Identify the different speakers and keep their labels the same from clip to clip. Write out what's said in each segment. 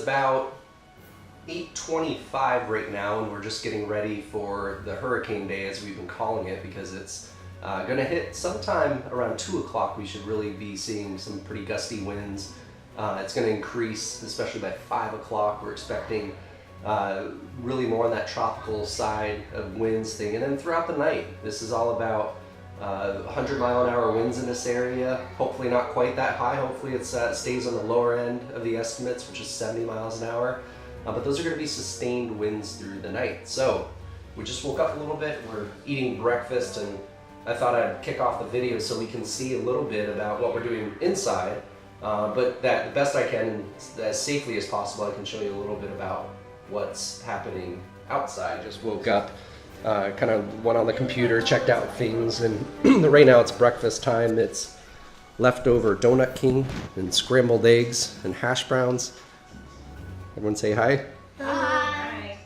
Speaker 1: about 8:25 right now, and we're just getting ready for the hurricane day, as we've been calling it, because it's going to hit sometime around 2 o'clock. We should really be seeing some pretty gusty winds. It's going to increase, especially by 5 o'clock. We're expecting really more on that tropical side of winds thing. And then throughout the night, this is all about 100-mile-an-hour winds in this area. Hopefully not quite that high. Hopefully it stays on the lower end of the estimates, which is 70 miles an hour. But those are going to be sustained winds through the night. So we just woke up a little bit. We're eating breakfast, and I thought I'd kick off the video so we can see a little bit about what we're doing inside. But that the best I can, as safely as possible, I can show you a little bit about what's happening outside. Just woke up, kind of went on the computer, checked out things, and right now it's breakfast time. It's leftover Donut King and scrambled eggs and hash browns. Everyone say hi.
Speaker 2: Hi.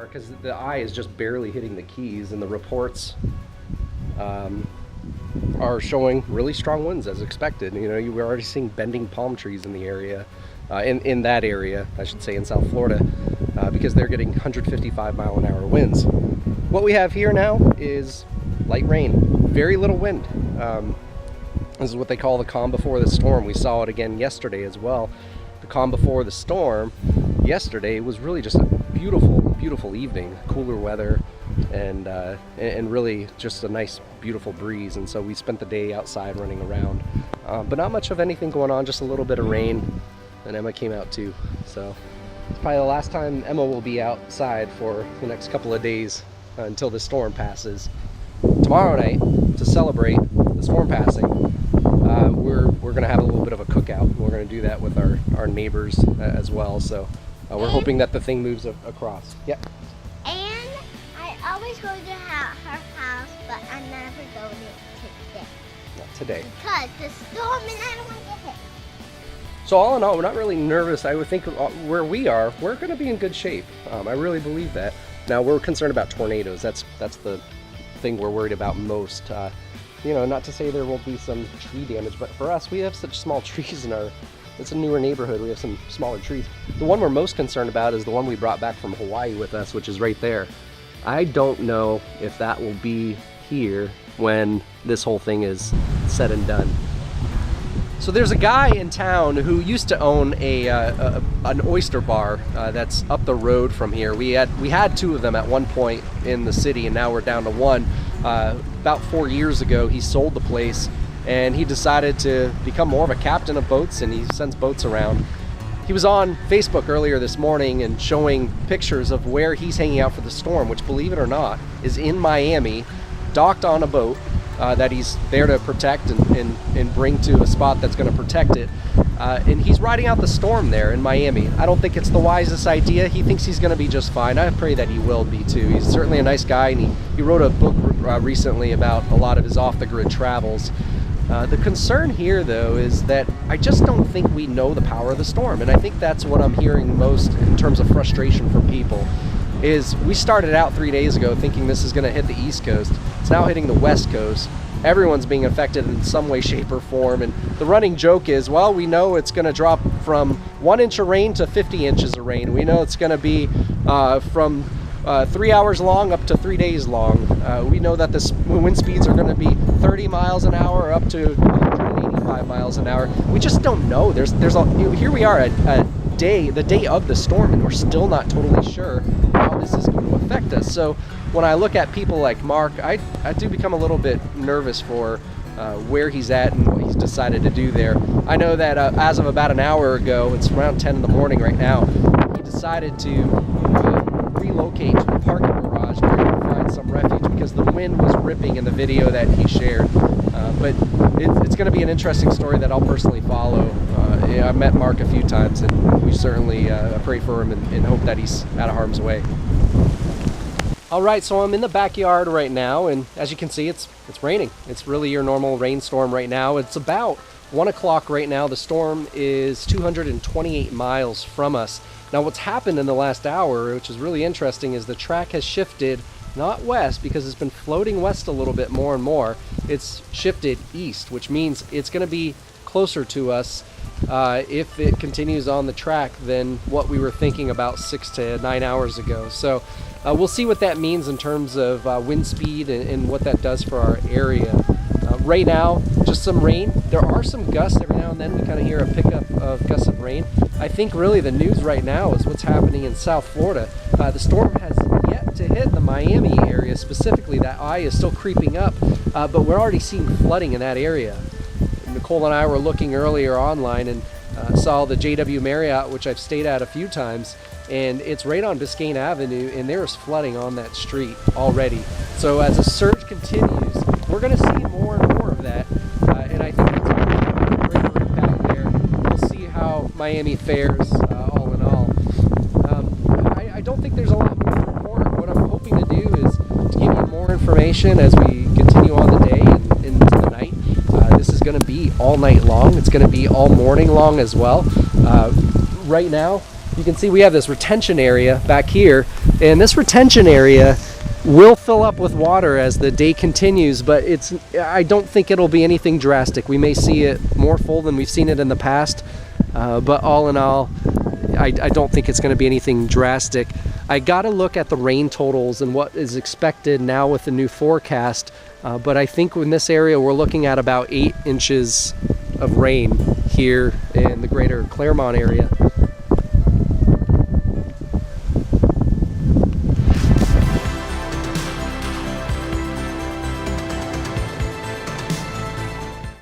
Speaker 1: Because the eye is just barely hitting the keys, and the reports are showing really strong winds as expected. You know, we're already seeing bending palm trees in the area, in that area, I should say, in South Florida, because they're getting 155-mile-an-hour winds. What we have here now is light rain, very little wind. This is what they call the calm before the storm. We saw it again yesterday as well. The calm before the storm yesterday was really just a beautiful, beautiful evening, cooler weather, and really just a nice, beautiful breeze. And so we spent the day outside running around, but not much of anything going on, just a little bit of rain. And Emma came out too. So it's probably the last time Emma will be outside for the next couple of days until the storm passes. Tomorrow night, to celebrate the storm passing, we're going to have a little bit of a cookout. We're going to do that with our neighbors as well. So we're hoping that the thing moves across. Yeah.
Speaker 2: And I always go to her house, but I'm never going today.
Speaker 1: Not today.
Speaker 2: Because the storm and I don't want to get hit.
Speaker 1: So all in all, we're not really nervous. I would think where we are, we're going to be in good shape. I really believe that. Now we're concerned about tornadoes. That's the thing we're worried about most. You know, not to say there won't be some tree damage, but for us, we have such small trees in it's a newer neighborhood. We have some smaller trees. The one we're most concerned about is the one we brought back from Hawaii with us, which is right there. I don't know if that will be here when this whole thing is said and done. So there's a guy in town who used to own an oyster bar that's up the road from here. We had two of them at one point in the city, and now we're down to one. About 4 years ago, he sold the place, and he decided to become more of a captain of boats, and he sends boats around. He was on Facebook earlier this morning and showing pictures of where he's hanging out for the storm, which, believe it or not, is in Miami, docked on a boat that he's there to protect and bring to a spot that's going to protect it. And he's riding out the storm there in Miami. I don't think it's the wisest idea. He thinks he's going to be just fine. I pray that he will be too. He's certainly a nice guy, and he wrote a book recently about a lot of his off-the-grid travels. The concern here, though, is that I just don't think we know the power of the storm. And I think that's what I'm hearing most in terms of frustration from people. Is we started out 3 days ago thinking this is going to hit the East Coast. It's now hitting the West Coast. Everyone's being affected in some way, shape, or form. And the running joke is, well, we know it's going to drop from 1 inch of rain to 50 inches of rain. We know it's going to be from 3 hours long up to 3 days long. We know that the wind speeds are going to be 30 miles an hour up to 185 miles an hour. We just don't know. Here we are at the day of the storm, and we're still not totally sure how this is going to affect us. So when I look at people like Mark, I do become a little bit nervous for where he's at and what he's decided to do there. I know that as of about an hour ago, it's around 10 in the morning right now, he decided to relocate to a parking garage where he could find some refuge because the wind was ripping in the video that he shared. But it's going to be an interesting story that I'll personally follow. I've met Mark a few times, and we certainly pray for him and hope that he's out of harm's way. All right, so I'm in the backyard right now, and as you can see, it's raining. It's really your normal rainstorm right now. It's about 1 o'clock right now. The storm is 228 miles from us. Now, what's happened in the last hour, which is really interesting, is the track has shifted not west because it's been floating west a little bit more and more. It's shifted east, which means it's going to be closer to us if it continues on the track than what we were thinking about 6 to 9 hours ago. So we'll see what that means in terms of wind speed and what that does for our area. Right now, just some rain. There are some gusts every now and then. We kind of hear a pickup of gusts of rain. I think really the news right now is what's happening in South Florida. The storm has yet to hit the Miami area specifically. That eye is still creeping up, but we're already seeing flooding in that area. Nicole and I were looking earlier online and saw the JW Marriott, which I've stayed at a few times, and it's right on Biscayne Avenue, and there's flooding on that street already. So as the surge continues, we're going to see more and more of that, and I think it's going to have a greater impact there. We'll see how Miami fares all in all. I don't think there's a lot more to report. What I'm hoping to do is to give you more information as we continue on the day and into the night. This is going to be all night long. It's going to be all morning long as well. Right now, you can see we have this retention area back here, and this retention area will fill up with water as the day continues, but I don't think it'll be anything drastic. We may see it more full than we've seen it in the past, but all in all, I don't think it's going to be anything drastic. I got to look at the rain totals and what is expected now with the new forecast, but I think in this area we're looking at about 8 inches of rain here in the greater Clermont area.